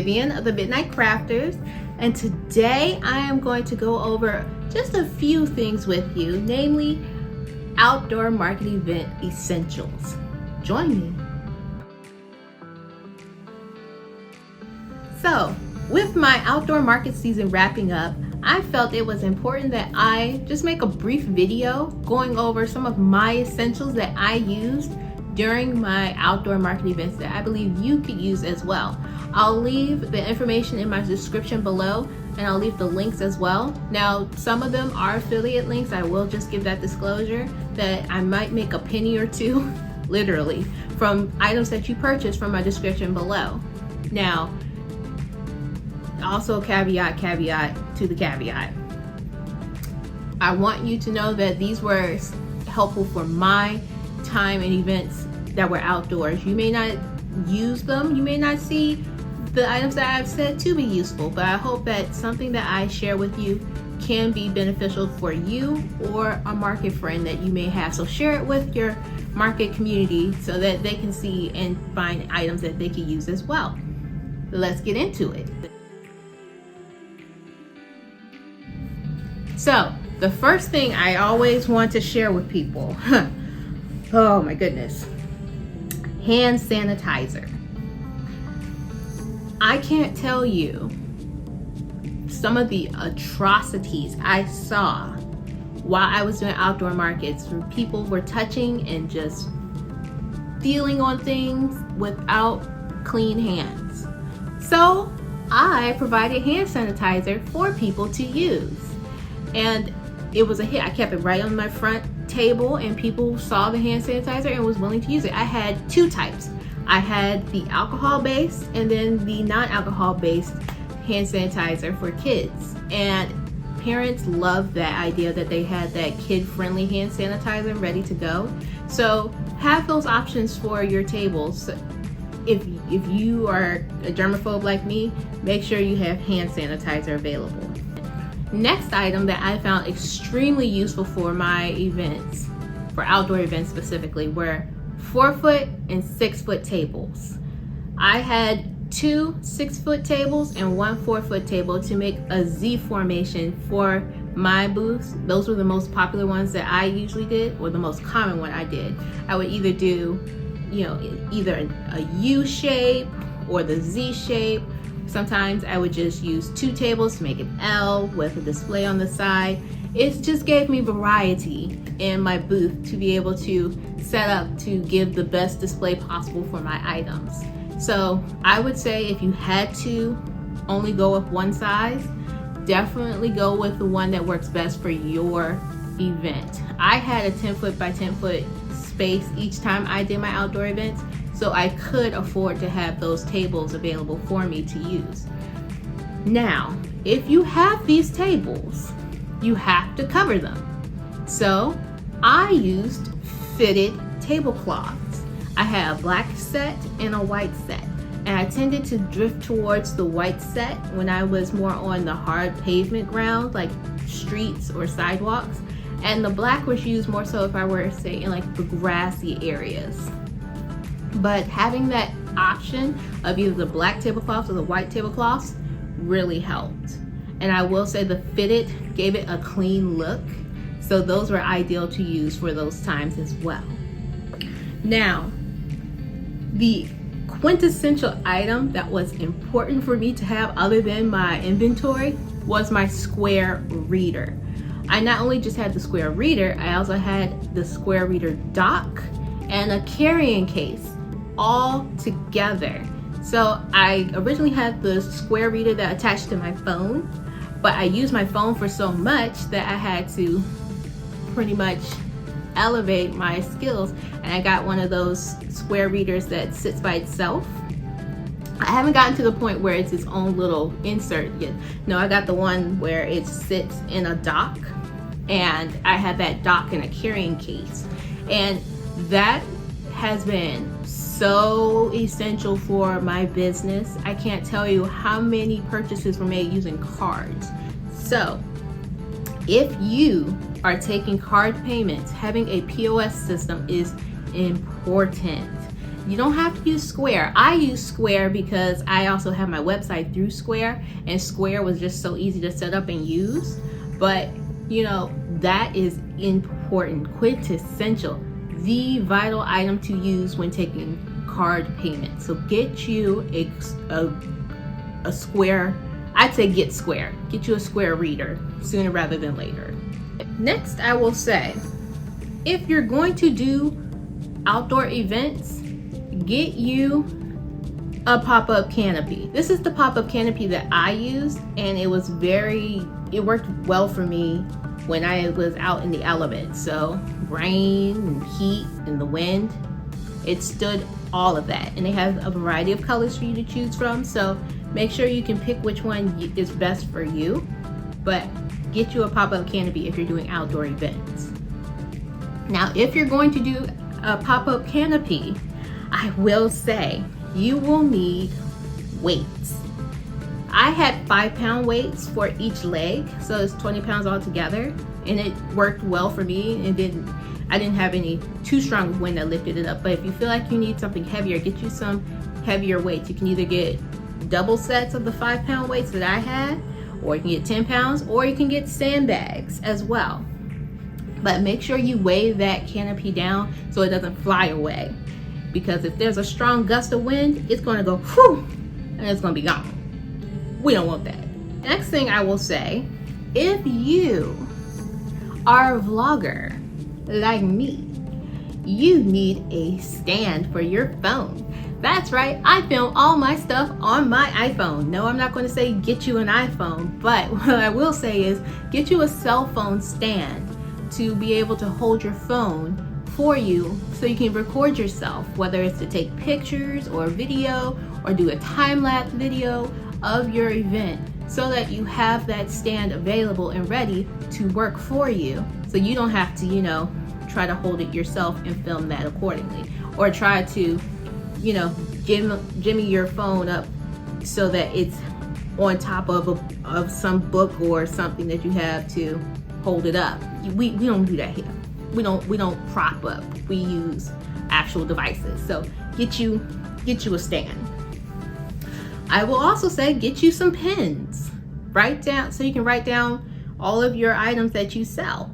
Vivian of the Midnight Crafters, and today I am going to go over just a few things with you, namely outdoor market event essentials. Join me. So, with my outdoor market season wrapping up, I felt it was important that I just make a brief video going over some of my essentials that I used during my outdoor market events that I believe you could use as well. I'll leave the information in my description below, and I'll leave the links as well. Now, some of them are affiliate links. I will just give that disclosure that I might make a penny or two, literally, from items that you purchase from my description below. Now, also caveat to the caveat. I want you to know that these were helpful for my time and events that were outdoors. You may not use them, you may not see the items that I've said to be useful, but I hope that something that I share with you can be beneficial for you or a market friend that you may have. So share it with your market community so that they can see and find items that they can use as well. Let's get into it. So the first thing I always want to share with people, oh my goodness, hand sanitizer. I can't tell you some of the atrocities I saw while I was doing outdoor markets where people were touching and just feeling on things without clean hands. So I provided hand sanitizer for people to use. And it was a hit. I kept it right on my front table and people saw the hand sanitizer and was willing to use it. I had two types. I had the alcohol-based and then the non-alcohol-based hand sanitizer for kids. And parents loved that idea that they had that kid-friendly hand sanitizer ready to go. So have those options for your tables. If you are a germaphobe like me, make sure you have hand sanitizer available. Next item that I found extremely useful for my events, for outdoor events specifically, were 4-foot and 6-foot tables. I had 2 6-foot tables and 1 4-foot table to make a Z formation for my booths. Those were the most popular ones that I usually did, or the most common one I did. I would either do, either a U shape or the Z shape. Sometimes I would just use 2 tables to make an L with a display on the side. It just gave me variety in my booth to be able to set up to give the best display possible for my items. So I would say if you had to only go with one size, definitely go with the one that works best for your event. I had a 10-foot by 10-foot space each time I did my outdoor events, so I could afford to have those tables available for me to use. Now, if you have these tables, you have to cover them. So I used fitted tablecloths. I had a black set and a white set, and I tended to drift towards the white set when I was more on the hard pavement ground, like streets or sidewalks, and the black was used more so if I were, say, in like the grassy areas. But having that option of either the black tablecloths or the white tablecloths really helped. And I will say the fitted gave it a clean look. So those were ideal to use for those times as well. Now, the quintessential item that was important for me to have other than my inventory was my square reader. I not only just had the square reader, I also had the square reader dock and a carrying case all together. So I originally had the square reader that attached to my phone, but I used my phone for so much that I had to pretty much elevate my skills, and I got one of those square readers that sits by itself. I haven't gotten to the point where it's its own little insert yet. No, I got the one where it sits in a dock, and I have that dock in a carrying case, and that has been so essential for my business. I can't tell you how many purchases were made using cards. So if you are taking card payments, having a POS system is important. You don't have to use Square. I use Square because I also have my website through Square, and Square was just so easy to set up and use. But you know, that is important, quintessential, the vital item to use when taking card payment. So get you a Square. I'd say get Square. Get you a Square reader sooner rather than later. Next, I will say, if you're going to do outdoor events, get you a pop-up canopy. This is the pop-up canopy that I used, and it worked well for me when I was out in the elements. So rain and heat and the wind, it stood all of that. And it has a variety of colors for you to choose from. So make sure you can pick which one is best for you, but get you a pop-up canopy if you're doing outdoor events. Now, if you're going to do a pop-up canopy, I will say you will need weights. I had 5-pound weights for each leg, so it's 20 pounds altogether, and it worked well for me. I didn't have any too strong of wind that lifted it up. But if you feel like you need something heavier, get you some heavier weights. You can either get double sets of the 5-pound weights that I had, or you can get 10 pounds, or you can get sandbags as well. But make sure you weigh that canopy down so it doesn't fly away, because if there's a strong gust of wind, it's going to go whew, and it's going to be gone. We don't want that. Next thing I will say, if you are a vlogger like me, you need a stand for your phone. That's right, I film all my stuff on my iPhone. No, I'm not going to say get you an iPhone, but what I will say is get you a cell phone stand to be able to hold your phone for you so you can record yourself, whether it's to take pictures or video or do a time-lapse video of your event, so that you have that stand available and ready to work for you, so you don't have to, you know, try to hold it yourself and film that accordingly, or try to, you know, jimmy your phone up so that it's on top of some book or something that you have to hold it up. We don't do that here. We don't prop up. We use actual devices. So get you a stand. I will also say get you some pens. Write down, so you can write down all of your items that you sell.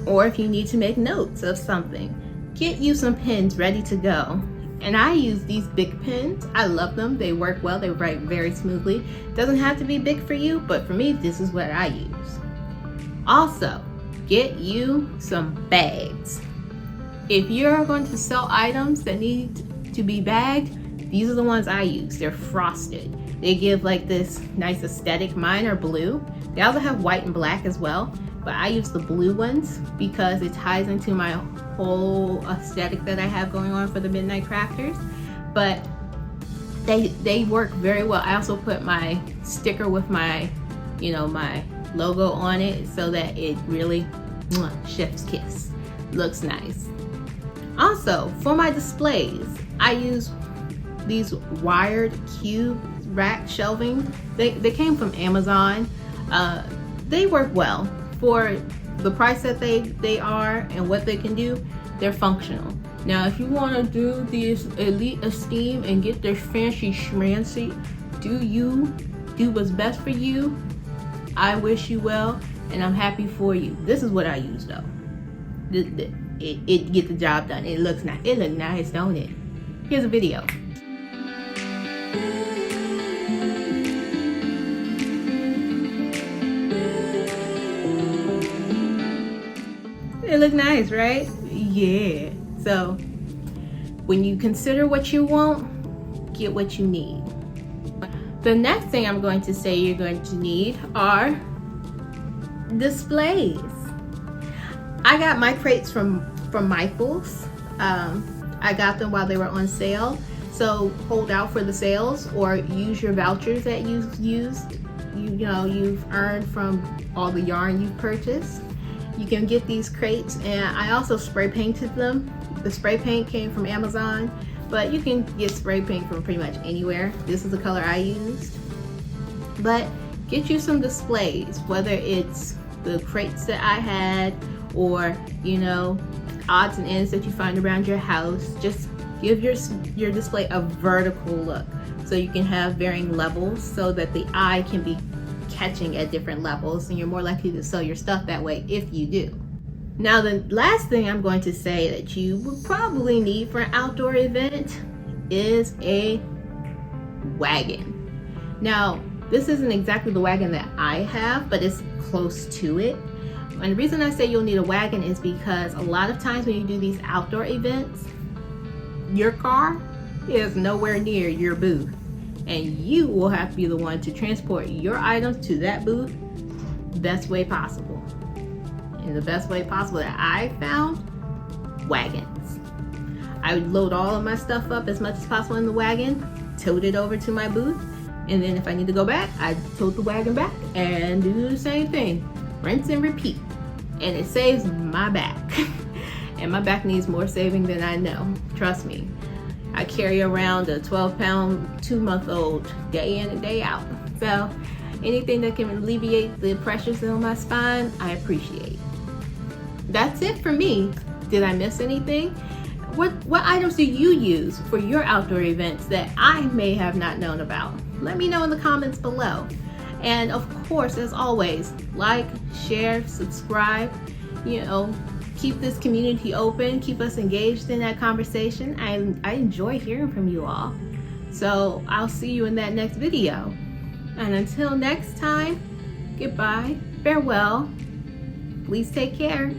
Or if you need to make notes of something, get you some pens ready to go. And I use these big pens. I love them. They work well. They write very smoothly. Doesn't have to be big for you, but for me, this is what I use. Also, get you some bags. If you're going to sell items that need to be bagged, these are the ones I use. They're frosted. They give like this nice aesthetic. Mine are blue. They also have white and black as well, but I use the blue ones because it ties into my whole aesthetic that I have going on for the Midnight Crafters. But they work very well. I also put my sticker with my, you know, my logo on it so that it really, chef's kiss, looks nice. Also, for my displays, I use these wired cube rack shelving. They came from Amazon. They work well for the price that they are and what they can do. They're functional. Now, if you want to do these Elite Esteem and get their fancy schmancy, do what's best for you. I wish you well, and I'm happy for you. This is what I use though. It get the job done. It looks nice. It looks nice, don't it? Here's a video. It look nice, right? Yeah. So when you consider what you want, get what you need. The next thing I'm going to say you're going to need are displays. I got my crates from Michael's. I got them while they were on sale. So hold out for the sales or use your vouchers that you've used. You've earned from all the yarn you've purchased. You can get these crates, and I also spray painted them. The spray paint came from Amazon, but you can get spray paint from pretty much anywhere. This is the color I used. But get you some displays, whether it's the crates that I had or, odds and ends that you find around your house. Just Give your display a vertical look so you can have varying levels so that the eye can be catching at different levels, and you're more likely to sell your stuff that way if you do. Now, the last thing I'm going to say that you would probably need for an outdoor event is a wagon. Now, this isn't exactly the wagon that I have, but it's close to it. And the reason I say you'll need a wagon is because a lot of times when you do these outdoor events, your car is nowhere near your booth, and you will have to be the one to transport your items to that booth the best way possible. And the best way possible that I found, wagons. I would load all of my stuff up as much as possible in the wagon, tote it over to my booth, and then if I need to go back, I tote the wagon back and do the same thing. Rinse and repeat. And it saves my back. And my back needs more saving than I know. Trust me. I carry around a 12-pound, 2-month-old day in and day out. So anything that can alleviate the pressures on my spine, I appreciate. That's it for me. Did I miss anything? What items do you use for your outdoor events that I may have not known about? Let me know in the comments below. And of course, as always, like, share, subscribe, keep this community open, keep us engaged in that conversation. I enjoy hearing from you all. So I'll see you in that next video. And until next time, goodbye, farewell, please take care.